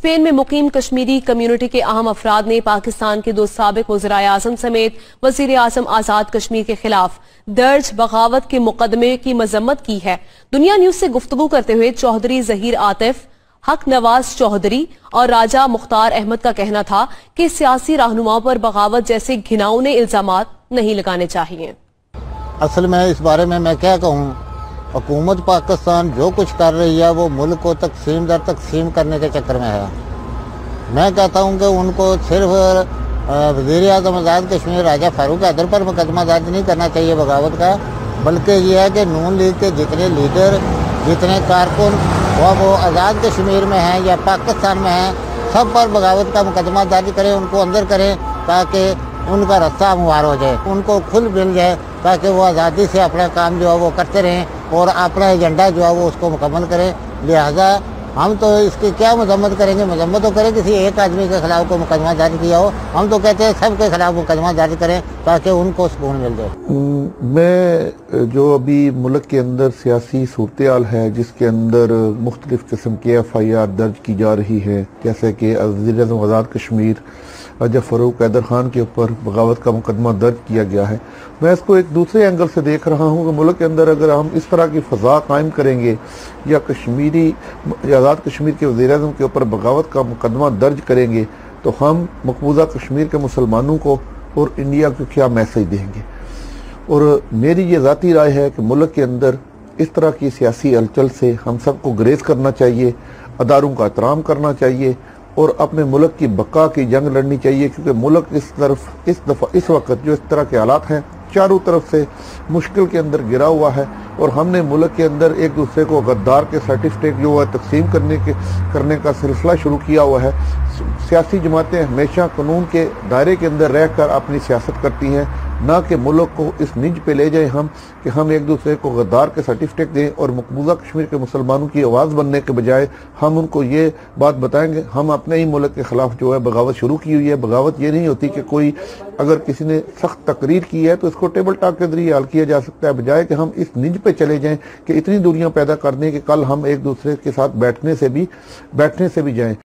Spain में मुकीम Kashmiri community के अहम अफराद ने पाकिस्तान के 2 साबिक वज़ीर आज़म समेत वज़ीर आज़म आज़ाद कश्मीर के खिलाफ दर्ज बगावत के मुकदमे की मजम्मत की है। दुनिया न्यूज से गुफ्तगू करते हुए चौधरी जहीर आतिफ, हक नवाज चौधरी और राजा मुख्तार अहमद का कहना था कि सियासी रहनुमाओं पर बगावत जैसे घिनौने इल्जामात नहीं लगाने चाहिए। असल में इस बारे में मैं क्या कहूँ, हुकूमत पाकिस्तान जो कुछ कर रही है वो मुल्क को तकसीम दर तकसीम करने के चक्कर में है। मैं कहता हूँ कि उनको सिर्फ वज़ीर आज़म आज़ाद कश्मीर राजा फारूक हैदर पर मुकदमा दर्ज नहीं करना चाहिए बगावत का, बल्कि ये है कि नून लीग के जितने लीडर, जितने कारकुन वो आज़ाद कश्मीर में हैं या पाकिस्तान में हैं, सब पर बगावत का मुकदमा दर्ज करें, उनको अंदर करें ताकि उनका रास्ता हमवार हो जाए, उनको खुल मिल जाए ताकि वो आज़ादी से अपना काम जो है वो करते रहें और अपना एजेंडा जो है वो उसको मुकम्मल करें। लिहाजा हम तो इसकी क्या मजम्मत करेंगे, मजम्मत तो करें किसी एक आदमी के खिलाफ को मुकदमा दर्ज किया हो, हम तो कहते हैं सबके खिलाफ मुकदमा दर्ज करें ताकि उनको सुकून मिल जाए। मैं जो अभी मुल्क के अंदर सियासी सूरत-ए-हाल है जिसके अंदर मुख्तलिफ किस्म की FIR दर्ज की जा रही है, जैसे कि वज़ीर आज़म आज़ाद कश्मीर राजा फारूक हैदर खान के ऊपर बगावत का मुकदमा दर्ज किया गया है, मैं इसको एक दूसरे एंगल से देख रहा हूँ कि मुल्क के अंदर अगर हम इस तरह की फ़ज़ा कायम करेंगे या आज़ाद कश्मीर के वज़ीर आज़म के ऊपर बगावत का मुकदमा दर्ज करेंगे तो हम मकबूजा कश्मीर के मुसलमानों को और इंडिया को क्या मैसेज देंगे। और मेरी ये ज़ाती राय है कि मुल्क के अंदर इस तरह की सियासी हलचल से हम सबको गुरेज करना चाहिए, अदारों का एहतराम करना चाहिए और अपने मुल्क की बका की जंग लड़नी चाहिए, क्योंकि मुल्क इस वक्त जो इस तरह के हालात हैं चारों तरफ से मुश्किल के अंदर गिरा हुआ है और हमने मुल्क के अंदर एक दूसरे को गद्दार के सर्टिफिकेट जो है तकसीम करने का सिलसिला शुरू किया हुआ है। सियासी जमातें हमेशा कानून के दायरे के अंदर रहकर अपनी सियासत करती हैं, ना कि मुल्क को इस निज पे ले जाए हम कि हम एक दूसरे को गद्दार के सर्टिफिकेट दें और मकबूजा कश्मीर के मुसलमानों की आवाज़ बनने के बजाय हम उनको ये बात बताएंगे हम अपने ही मुल्क के खिलाफ जो है बगावत शुरू की हुई है। बगावत ये नहीं होती कि कोई अगर किसी ने सख्त तकरीर की है तो इसको टेबल टॉक के जरिए हल किया जा सकता है, बजाय कि हम इस निज पे चले जाएं कि इतनी दूरियां पैदा कर दें कि कल हम एक दूसरे के साथ बैठने से भी जाएं।